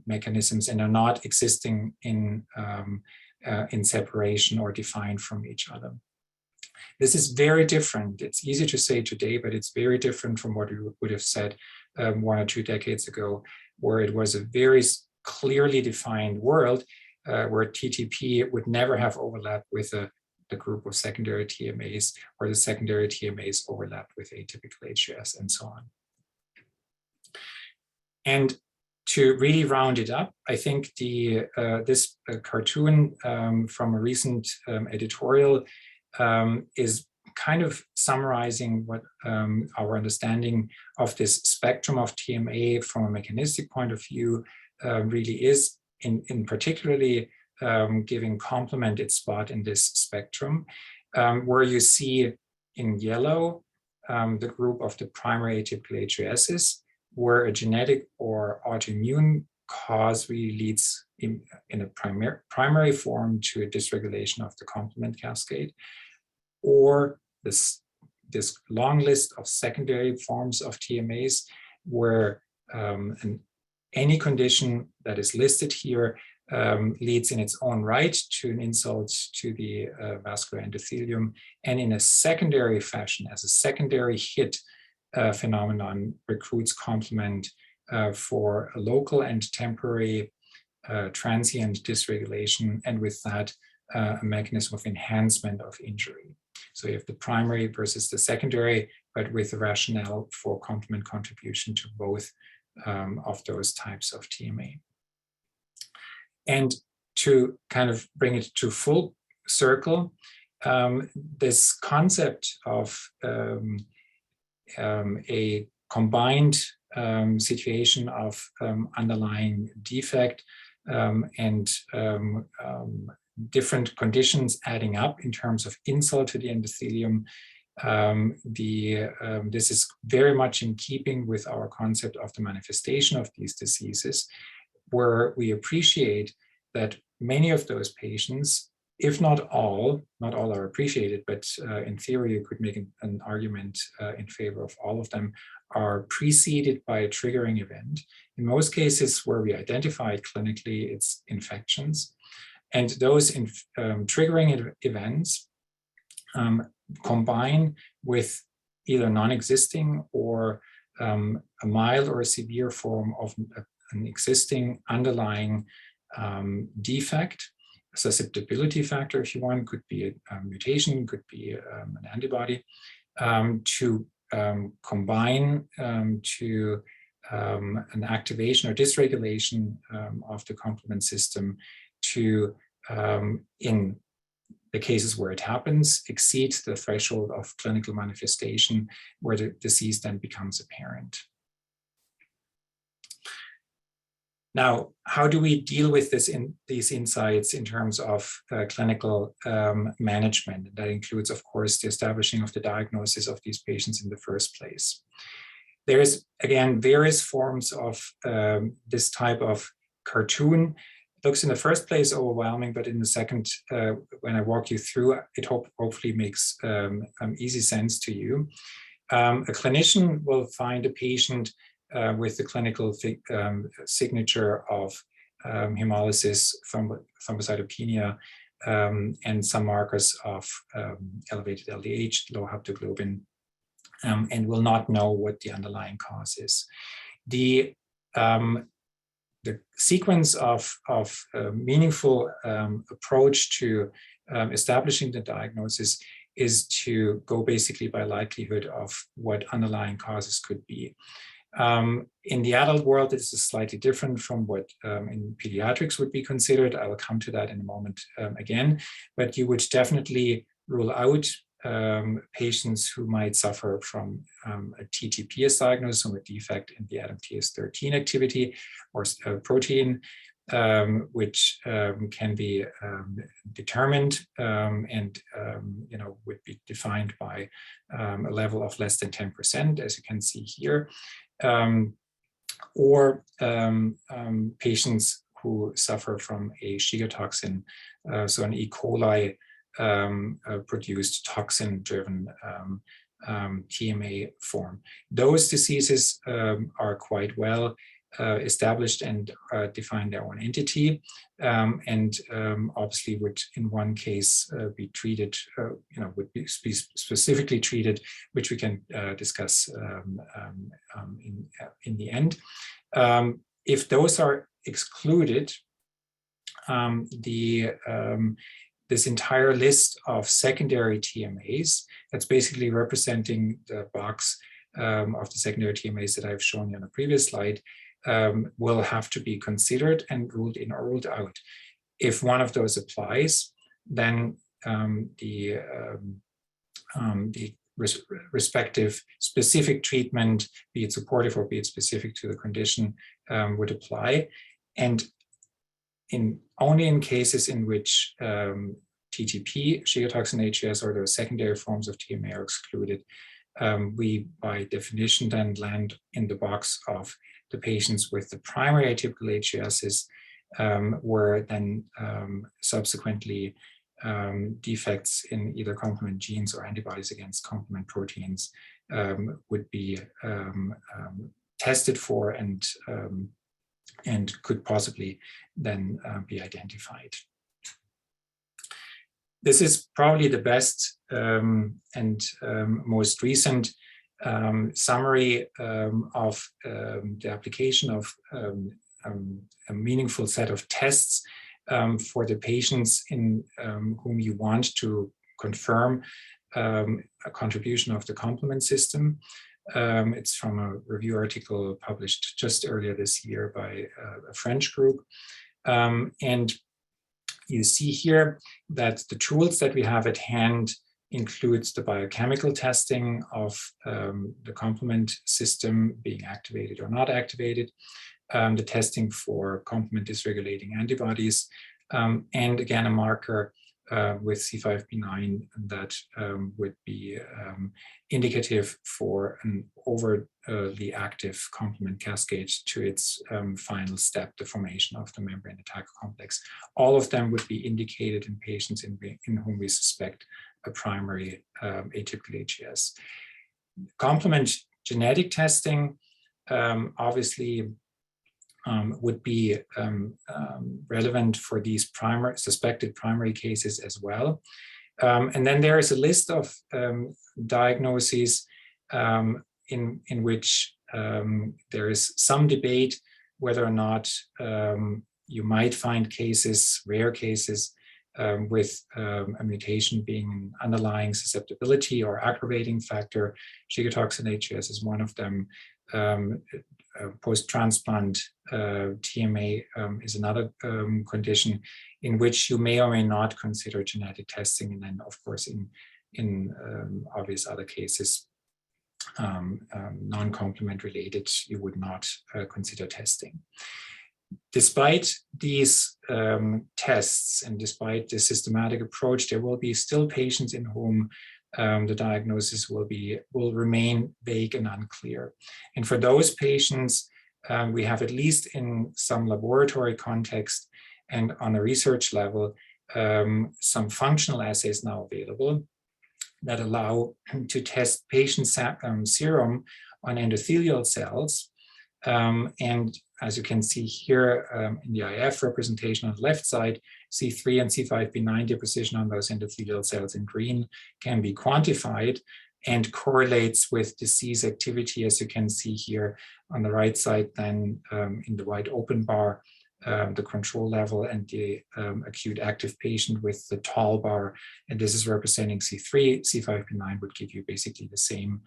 mechanisms, and are not existing in separation or defined from each other. This is very different. It's easy to say today, but it's very different from what we would have said 1 or 2 decades ago, where it was a very clearly defined world where TTP would never have overlapped with the group of secondary TMAs, or the secondary TMAs overlapped with atypical HUS, and so on. And to really round it up, I think this cartoon from a recent editorial is kind of summarizing what our understanding of this spectrum of TMA from a mechanistic point of view really is, in particularly giving complement its spot in this spectrum, where you see in yellow the group of the primary atypical HUSs, where a genetic or autoimmune cause really leads in a primary form to a dysregulation of the complement cascade, or this long list of secondary forms of TMAs where any condition that is listed here leads in its own right to an insult to the vascular endothelium, and in a secondary fashion, as a secondary hit phenomenon, recruits complement for a local and temporary transient dysregulation, and with that a mechanism of enhancement of injury. So you have the primary versus the secondary, but with the rationale for complement contribution to both of those types of TMA. And to kind of bring it to full circle, this concept of a combined situation of underlying defect and different conditions adding up in terms of insult to the endothelium. This is very much in keeping with our concept of the manifestation of these diseases, where we appreciate that many of those patients, if not all are appreciated, but in theory you could make an argument in favor of all of them, are preceded by a triggering event. In most cases where we identify it clinically, it's infections. And those triggering events combine with either non-existing or a mild or a severe form of an existing underlying defect. Susceptibility factor, if you want, could be a mutation, could be an antibody, to combine to an activation or dysregulation of the complement system to, in the cases where it happens, exceed the threshold of clinical manifestation where the disease then becomes apparent. Now, how do we deal with these insights in terms of clinical management? That includes, of course, the establishing of the diagnosis of these patients in the first place. There is, again, various forms of this type of cartoon. It looks in the first place overwhelming, but in the second, when I walk you through, it hopefully makes easy sense to you. A clinician will find a patient with the clinical signature of hemolysis, thrombocytopenia, and some markers of elevated LDH, low haptoglobin, and will not know what the underlying cause is. The sequence of meaningful approach to establishing the diagnosis is to go basically by likelihood of what underlying causes could be. In the adult world, this is slightly different from what in pediatrics would be considered. I will come to that in a moment again, but you would definitely rule out patients who might suffer from a TTPS diagnosis, or a defect in the ADAMTS13 activity or protein, which can be determined and would be defined by a level of less than 10%, as you can see here, or patients who suffer from a Shiga toxin, so an E. coli produced toxin-driven TMA form. Those diseases are quite well established and define their own entity, and obviously would in one case be treated, would be specifically treated, which we can discuss in the end. If those are excluded, this entire list of secondary TMAs, that's basically representing the box of the secondary TMAs that I've shown you on the previous slide, will have to be considered and ruled in or ruled out. If one of those applies, then the respective specific treatment, be it supportive or be it specific to the condition, would apply. And only in cases in which TTP, Shiga toxin HES, or those secondary forms of TMA are excluded, we by definition then land in the box of the patients with the primary atypical HESs, where then subsequently defects in either complement genes or antibodies against complement proteins would be tested for and could possibly then be identified. This is probably the best and most recent summary of the application of a meaningful set of tests for the patients in whom you want to confirm a contribution of the complement system. It's from a review article published just earlier this year by a French group. And you see here that the tools that we have at hand includes the biochemical testing of the complement system being activated or not activated, the testing for complement dysregulating antibodies, and again, a marker with C5b9 that would be indicative for an overly active complement cascade to its final step, the formation of the membrane attack complex. All of them would be indicated in patients in whom we suspect a primary atypical HES. Complement genetic testing obviously would be relevant for these suspected primary cases as well. And then there is a list of diagnoses in which there is some debate whether or not you might find cases, rare cases, with a mutation being an underlying susceptibility or aggravating factor. Shiga toxin HES is one of them. Post-transplant TMA is another condition in which you may or may not consider genetic testing. And then, of course, in obvious other cases, non-complement related, you would not consider testing. Despite these tests and despite the systematic approach, there will be still patients in whom the diagnosis will remain vague and unclear. And for those patients, we have, at least in some laboratory context and on a research level, some functional assays now available that allow to test patient serum on endothelial cells. And as you can see here in the IF representation on the left side, C3 and C5b9 deposition on those endothelial cells in green can be quantified and correlates with disease activity, as you can see here on the right side, then in the white open bar, the control level and the acute active patient with the tall bar, and this is representing C3. C5p9 would give you basically the same,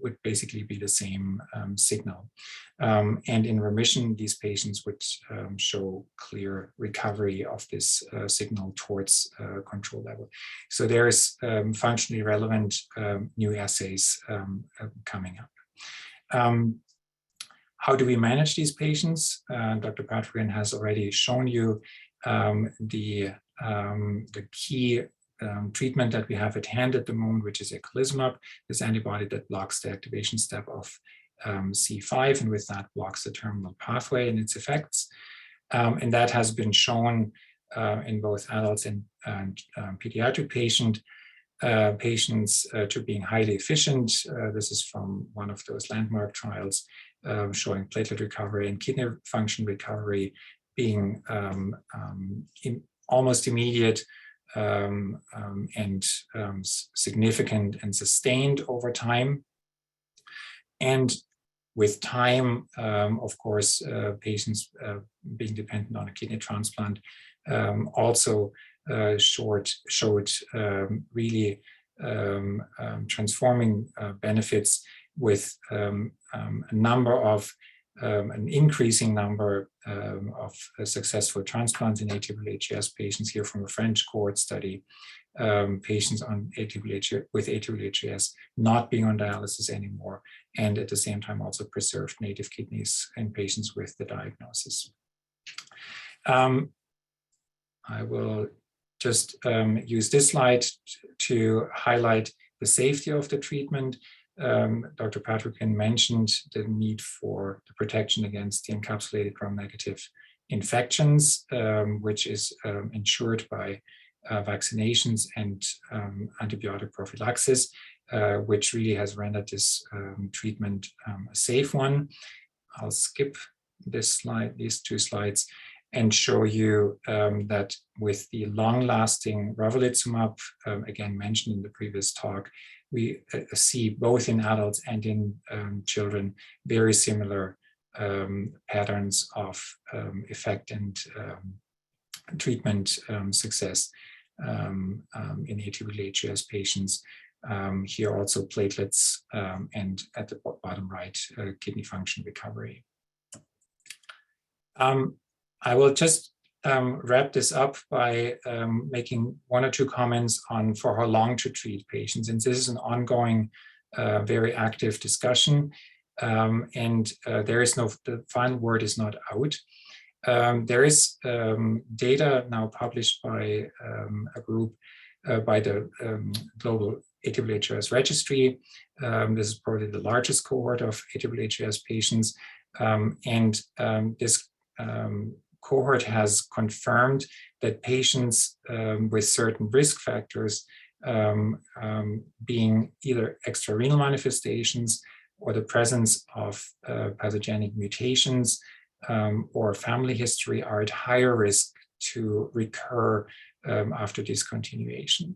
would basically be the same signal. And in remission, these patients would show clear recovery of this signal towards control level. So there is functionally relevant new assays coming up. How do we manage these patients? Dr. Patrick has already shown you the key treatment that we have at hand at the moment, which is eculizumab, this antibody that blocks the activation step of C5, and with that blocks the terminal pathway and its effects. And that has been shown in both adults and pediatric patients to being highly efficient. This is from one of those landmark trials showing platelet recovery and kidney function recovery being almost immediate and significant and sustained over time. And with time, of course, patients being dependent on a kidney transplant also showed really transforming benefits with a number of an increasing number of successful transplants in ATTR patients here from a French cohort study, patients on with ATTR not being on dialysis anymore, and at the same time also preserved native kidneys in patients with the diagnosis. I will just use this slide to highlight the safety of the treatment. Dr. Patrick mentioned the need for the protection against the encapsulated gram-negative infections, which is ensured by vaccinations and antibiotic prophylaxis, which really has rendered this treatment a safe one. I'll skip this slide, these two slides, and show you that with the long-lasting ravulizumab, again mentioned in the previous talk, we see both in adults and in children very similar patterns of effect and treatment success in ATTR patients. Here also platelets and at the bottom right, kidney function recovery. I will just wrap this up by making one or two comments on for how long to treat patients. And this is an ongoing, very active discussion. There is no, the final word is not out. There is data now published by a group by the Global ATTR Registry. This is probably the largest cohort of ATTR patients. This cohort has confirmed that patients with certain risk factors, being either extrarenal manifestations or the presence of pathogenic mutations or family history, are at higher risk to recur after discontinuation.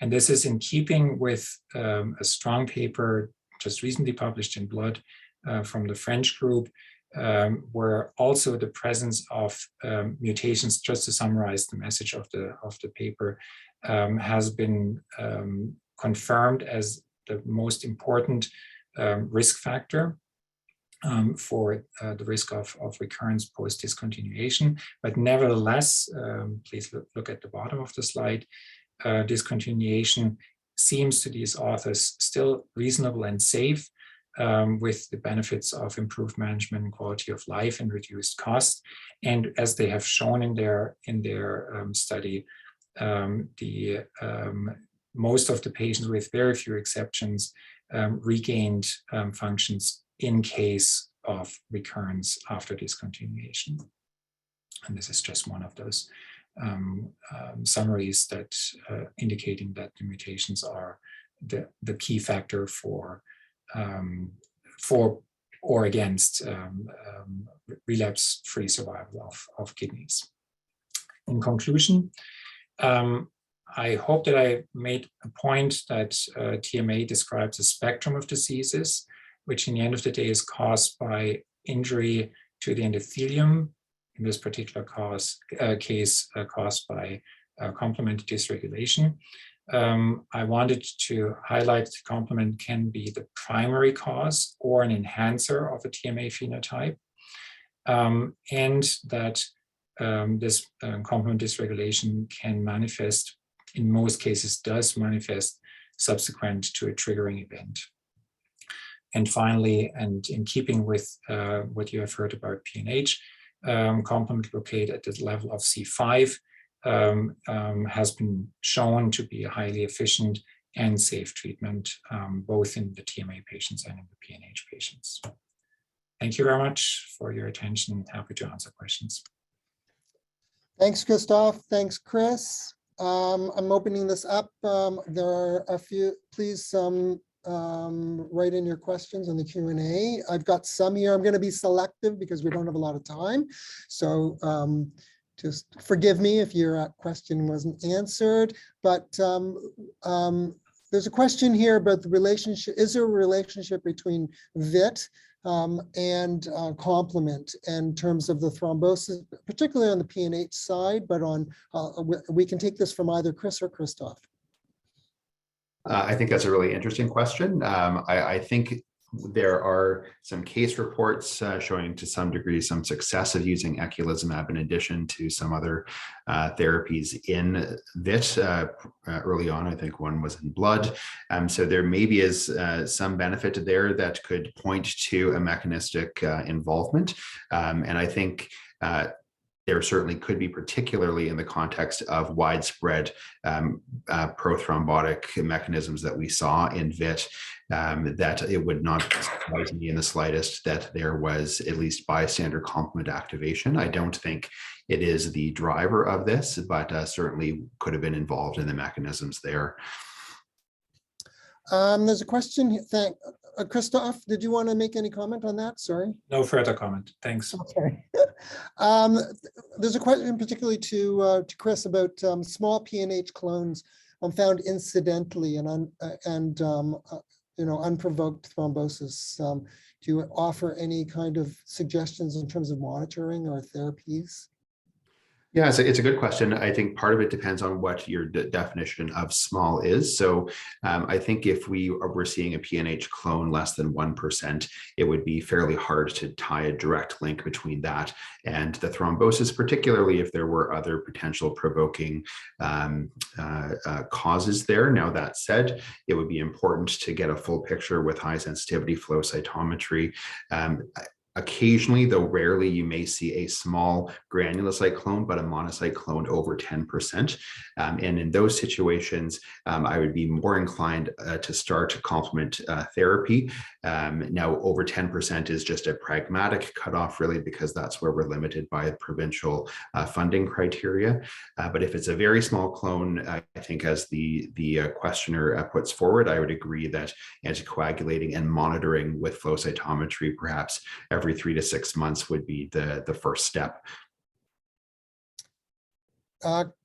And this is in keeping with a strong paper just recently published in Blood from the French group, where also the presence of mutations, just to summarize the message of the paper, has been confirmed as the most important risk factor for the risk of recurrence post-discontinuation. But nevertheless, please look at the bottom of the slide, discontinuation seems to these authors still reasonable and safe, with the benefits of improved management and quality of life and reduced cost. And as they have shown in their study, most of the patients, with very few exceptions, regained functions in case of recurrence after discontinuation. And this is just one of those summaries that indicating that the mutations are the key factor for or against relapse-free survival of kidneys. In conclusion, I hope that I made a point that TMA describes a spectrum of diseases, which in the end of the day is caused by injury to the endothelium, in this particular case caused by complement dysregulation. I wanted to highlight that complement can be the primary cause or an enhancer of a TMA phenotype, and that this complement dysregulation can manifest, in most cases does manifest, subsequent to a triggering event. And finally, and in keeping with what you have heard about PNH, complement blockade at the level of C5 has been shown to be a highly efficient and safe treatment, both in the TMA patients and in the PNH patients. Thank you very much for your attention. Happy to answer questions. Thanks, Christoph. Thanks, Chris. I'm opening this up. There are a few, please write in your questions in the Q&A. I've got some here. I'm going to be selective because we don't have a lot of time. So just forgive me if your question wasn't answered, but there's a question here about the relationship. Is there a relationship between VIT and complement in terms of the thrombosis, particularly on the PNH side, but on, we can take this from either Chris or Christoph. I think that's a really interesting question. I think there are some case reports showing to some degree some success of using eculizumab in addition to some other therapies in VIT early on. I think one was in blood. So there maybe is some benefit there that could point to a mechanistic involvement. And I think there certainly could be, particularly in the context of widespread prothrombotic mechanisms that we saw in VIT, that it would not surprise me in the slightest that there was at least bystander complement activation. I don't think it is the driver of this, but certainly could have been involved in the mechanisms there. There's a question. Christoph, did you want to make any comment on that? Sorry. No further comment. Thanks. Okay. There's a question particularly to Chris about small PNH clones found incidentally and unprovoked thrombosis. Do you offer any kind of suggestions in terms of monitoring or therapies? Yeah, it's a good question. I think part of it depends on what your definition of small is. So I think if we were seeing a PNH clone less than 1%, it would be fairly hard to tie a direct link between that and the thrombosis, particularly if there were other potential provoking causes there. Now, that said, it would be important to get a full picture with high sensitivity flow cytometry. Occasionally, though rarely, you may see a small granulocyte clone, but a monocyte clone over 10%. And in those situations, I would be more inclined to start complement therapy. Now, over 10% is just a pragmatic cutoff, really, because that's where we're limited by provincial funding criteria. But if it's a very small clone, I think as the questioner puts forward, I would agree that anticoagulating and monitoring with flow cytometry, perhaps every 3 to 6 months, would be the first step.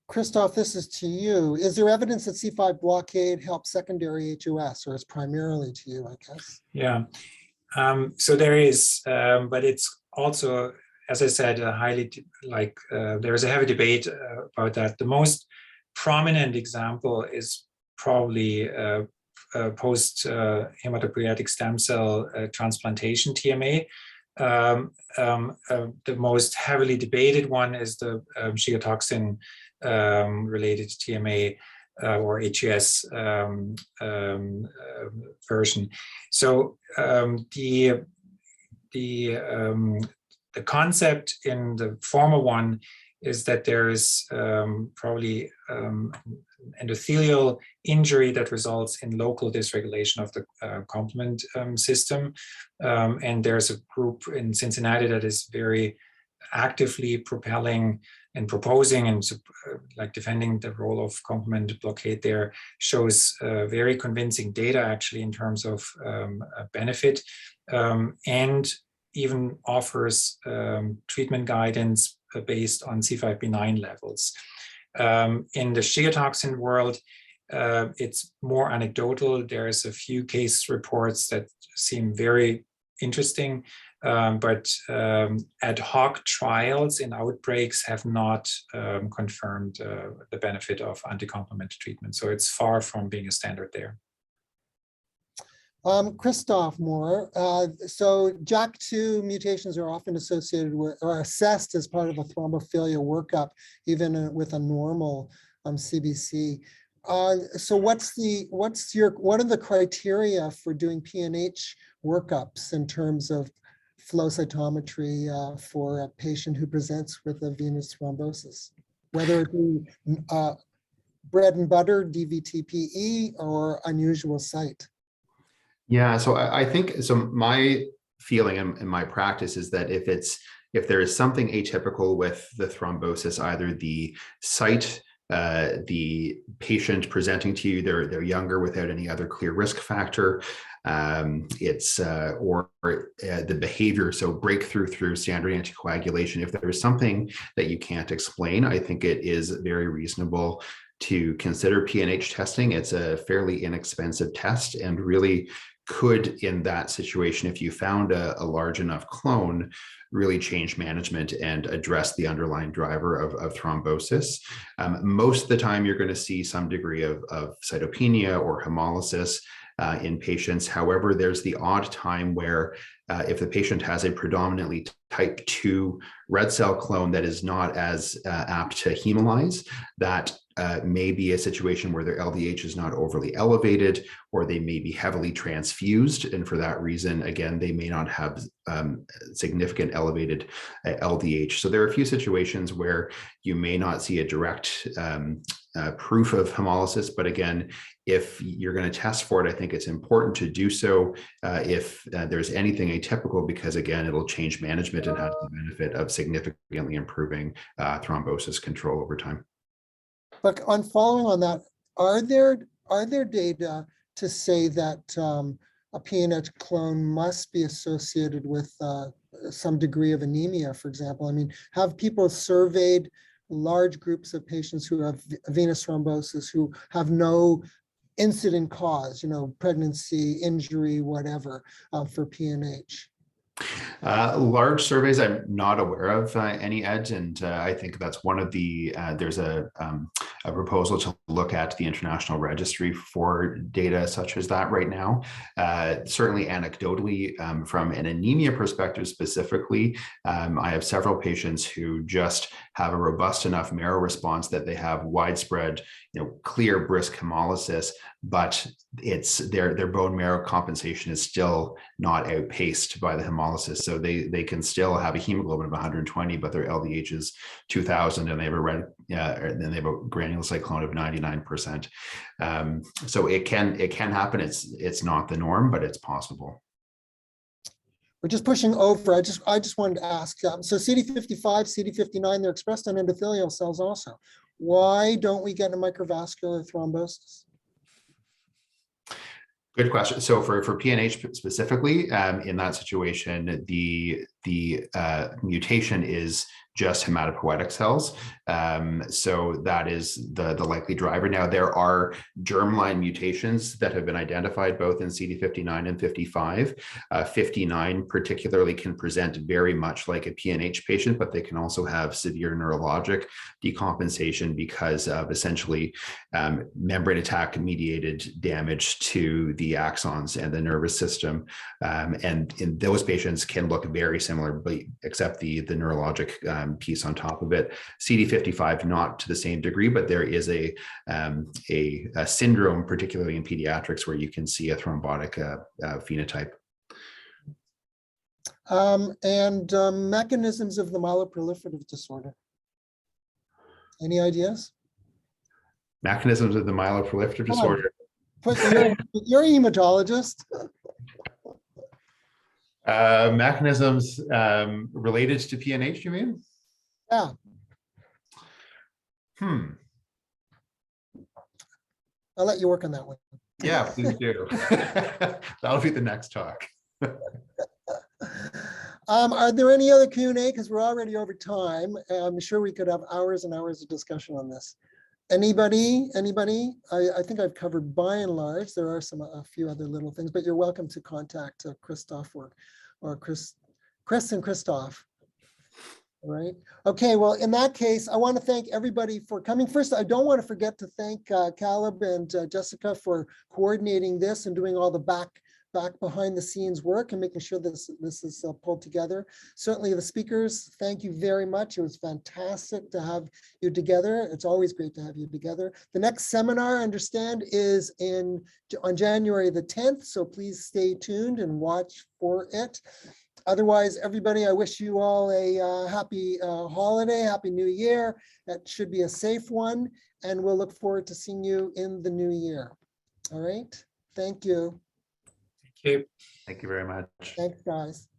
Christoph, this is to you. Is there evidence that C5 blockade helps secondary HOS, or is primarily to you, I guess? Yeah, so there is, but it's also, as I said, there's a heavy debate about that. The most prominent example is probably post hematopoietic stem cell transplantation TMA. The most heavily debated one is the Shiga-toxin related TMA or HUS version. So the concept in the former one is that there is probably endothelial injury that results in local dysregulation of the complement system. And there's a group in Cincinnati that is very actively propelling and proposing and defending the role of complement blockade there, shows very convincing data actually in terms of benefit, and even offers treatment guidance based on C5b9 levels. In the Shiga-toxin world, it's more anecdotal. There's a few case reports that seem very interesting, but ad hoc trials in outbreaks have not confirmed the benefit of anti-complement treatment. So it's far from being a standard there. Christoph Moore, so JAK2 mutations are often associated with or assessed as part of a thrombophilia workup, even with a normal CBC. So what are the criteria for doing PNH workups in terms of flow cytometry for a patient who presents with a venous thrombosis, whether it be bread and butter, DVT-PE, or unusual site? Yeah, so I think, so my feeling in my practice is that if there is something atypical with the thrombosis, either the site, the patient presenting to you, they're younger without any other clear risk factor, or the behavior, so breakthrough through standard anticoagulation. If there is something that you can't explain, I think it is very reasonable to consider PNH testing. It's a fairly inexpensive test and really could, in that situation, if you found a large enough clone, really change management and address the underlying driver of thrombosis. Most of the time, you're going to see some degree of cytopenia or hemolysis in patients. However, there's the odd time where if the patient has a predominantly type 2 red cell clone that is not as apt to hemolyze, that may be a situation where their LDH is not overly elevated, or they may be heavily transfused. And for that reason, again, they may not have significant elevated LDH. So there are a few situations where you may not see a direct proof of hemolysis, but again, if you're going to test for it, I think it's important to do so if there's anything atypical, because again, it'll change management and has the benefit of significantly improving thrombosis control over time. But on following on that, are there data to say that a PNH clone must be associated with some degree of anemia, for example? I mean, have people surveyed large groups of patients who have venous thrombosis who have no incident cause, pregnancy, injury, whatever, for PNH? Large surveys, I'm not aware of any, Ed, and I think that's one of the, there's a proposal to look at the international registry for data such as that right now. Certainly anecdotally, from an anemia perspective specifically, I have several patients who just have a robust enough marrow response that they have widespread, clear brisk hemolysis, but it's their bone marrow compensation is still not outpaced by the hemolysis. So they can still have a hemoglobin of 120, but their LDH is 2000, and they have and they have a granulocyclone of 99%. So it can happen. It's not the norm, but it's possible. We're just pushing over. I just wanted to ask, so CD55, CD59, they're expressed on endothelial cells also. Why don't we get a microvascular thrombosis? Good question. So for PNH specifically, in that situation, the mutation is just hematopoietic cells. So that is the likely driver. Now, there are germline mutations that have been identified both in CD59 and 55. 59 particularly can present very much like a PNH patient, but they can also have severe neurologic decompensation because of essentially membrane attack mediated damage to the axons and the nervous system. And in those patients can look very similar, but except the neurologic piece on top of it. CD55, not to the same degree, but there is a syndrome, particularly in pediatrics, where you can see a thrombotic phenotype. Mechanisms of the myeloproliferative disorder. Any ideas? Mechanisms of the myeloproliferative disorder. You're a hematologist. Mechanisms related to PNH, you mean? Yeah. I'll let you work on that one. Yeah, please do. That'll be the next talk. Are there any other Q&A? Because we're already over time. I'm sure we could have hours and hours of discussion on this. Anybody? I think I've covered by and large. There are a few other little things, but you're welcome to contact Christoph or Chris Chris and Christoph. All right. Okay. Well, in that case, I want to thank everybody for coming. First, I don't want to forget to thank Caleb and Jessica for coordinating this and doing all the back behind the scenes work and making sure this is pulled together. Certainly the speakers, thank you very much. It was fantastic to have you together. It's always great to have you together. The next seminar, I understand, is on January the 10th. So please stay tuned and watch for it. Otherwise, everybody, I wish you all a happy holiday, happy new year. That should be a safe one. And we'll look forward to seeing you in the new year. All right. Thank you. Thank you. Thank you very much. Thanks, guys.